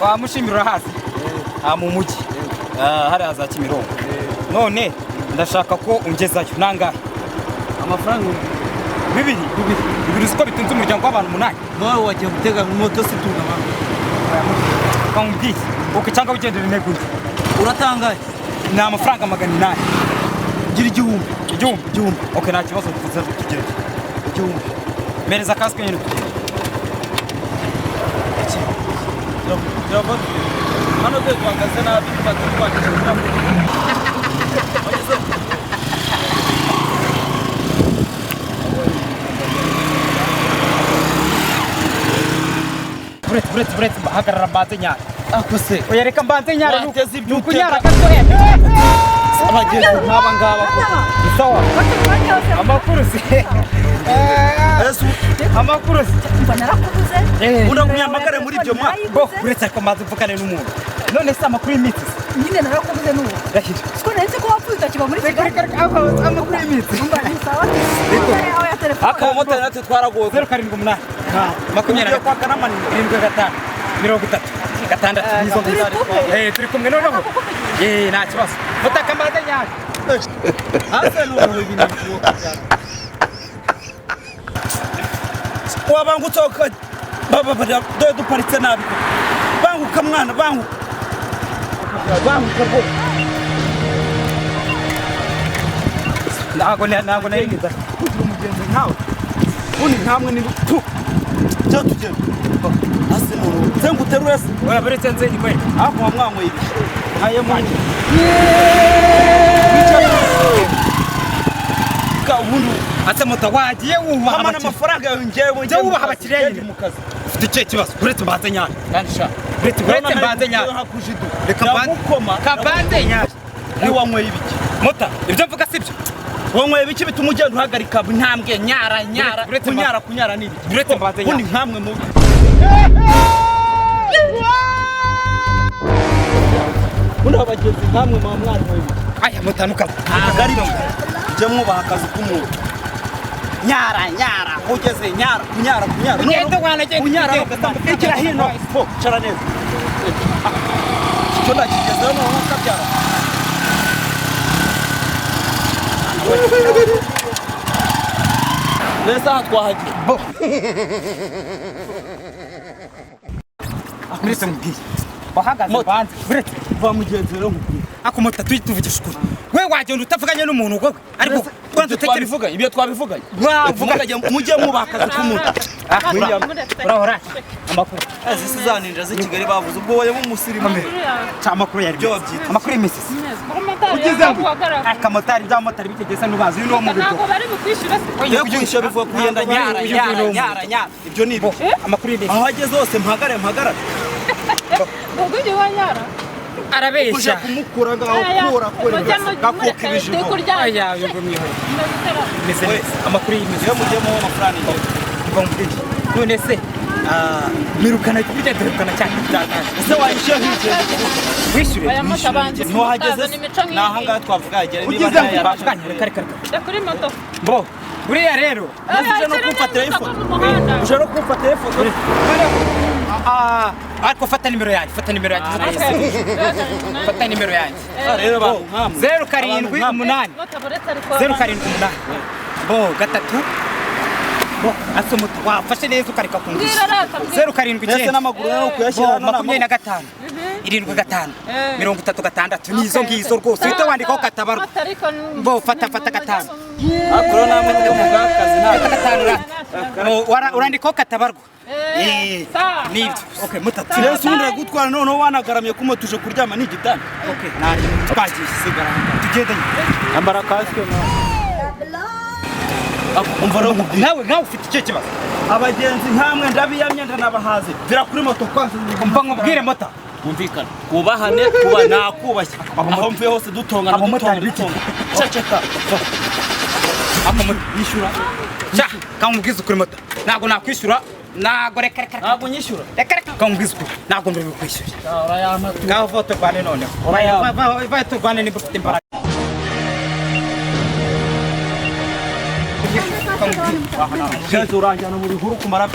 wamushimira hasi mu mujyi hari haza Kimironko none ndashaka ko ungezayo nangahe amafaranga bibiri siko bitunze umuryango w'abantu 8 nawe wagiye gutega moto se tugaba kambwiye uko cyangwa ugendera intego uratangaye ni amafaranga 800 gira igihumbi okay nta kibazo tuzaza tugende igihumbi mereza kaswe nyine hano dwe twagaze nabi batwakije buretse hagarara mbanze nyara akose oyereka mbanze nyara wateze ibyo kunyara gato abageze nk'aba ngaba sawa amakuru si amakuru mva narakubuze unakunyamagare muri ibyo mwa bo buretse ko maze mvukane n'umuntu none se amakuru y'imitsi nyine narakubuze n'ubu rahira siko nahise ko wapfuye utakiba muri Kigali amakuru y'imitsi mba ni sawa aho ya telefone akamotari natwe twaragowe 078 makumyabiri kwa kanamani 75 36 nizo turi kumwe noneho nta kibazo mutaka mbaze nyara hase n'ubu ibintu wabangutse baba do duparitse nabi banguka mwana banguka bo ntago nayigiza kugira umugenzi nkawe uni nkamwe ni cyo tugenda hase n'ubu zengu uterure se oya buretse nze ikwere hapo wamwanwe ibi haye mwanyi ka ubundi ate moto wagiye wubaha hamana amafaranga yawe njyewe wubaha abakiriya nyine mu kazi ufite icyo kibazo buretse mbanze nyara kansha buretse mbanze nyara reka mbanze nyara ni wanyweye ibiki mota ibyo mvuga sibyo wanyweye ibiki bituma ugenda uhagarika intambwe nyara kunyara ni ibiki buretse mbanze nyara undi nkamwe mu undi abagezi nkamwe mwa mwana we aya mutanuka agari je mwubaha akazi k'umuntu nyara ugeze kunyara ngende wanagende kunyara ikira hino po cara neza cyo ndakigezeho no kabyara neza twahagiye bo buretse mubwiye bahagaze banze buretse va mugenzi rero akomota tuvugisha ukuri we wagenda utavuganye n'umuntu ubwo ariko kwanza twabivuga ibyo twabivuganye mujye mubakaza k'umuntu urahora amakuru zizaninja z'i Kigali bavuze ubwo waye mu musirimu amakuru yari byo babyita amakuru y'imisi ugize ngo akamotari by'amotari bitegese n'ubazi n'uwo mu bigo ntabwo bari bukwishyura se yo kwishyura bivuga kugenda nyara ibyo ni amakuru y'imisi aho ageze hose mpagarare ubwo ujye wanyara arabeshya kumukura ngaho kura gakuka ibijigo aya yo mwiho amakuru y'imisi yo mujye mu amafaranga none se mirukana kubijyadirukana cyane ese wayishyura hirye wishyure aya mata banjye ntuhageze naha ngaha twavuga agere niba yarabashanye reka kuri moto bo buriya rero uje no kumfatira ifoto uje no kumfatira ifoto ariko fata nimero yanjye fata nimero yanjye rero bantu nkamwe 078 078 bo gatatu bo asomuta wafashe neza ukareka kunguza 079 n'amaguru no kuyashyira no 25 75 36 nizo ngizo rwose uhita wandikaho katabarwa bo fata gatanu akoro namwe mu bwakazi urandikaho katabarwa nibyo okay mutatu rero sundira gutwara noneho wanagaramye kumo tuje kuryama ni igitanda okay nari twagiye sigara tugendanye ambara kasike nawe ufite icyo kibazo abagenzi nkamwe ndabiyamye ndanabahaze vira kuri moto kwanza umva nkubwire mota kumvikana kubahane kuba nakubashye aho mvuye hose dutongana ceceka yishyura kamubwiza ukuri mota ntabwo nakwishyura ntabwo reka ntabwo nyishyura reka kamubwiza ukuri ntabwo mbere kwishyura ngaho vote rwane noneho vote rwane niba ufite imbaraga uranjyana mu bihuru kumara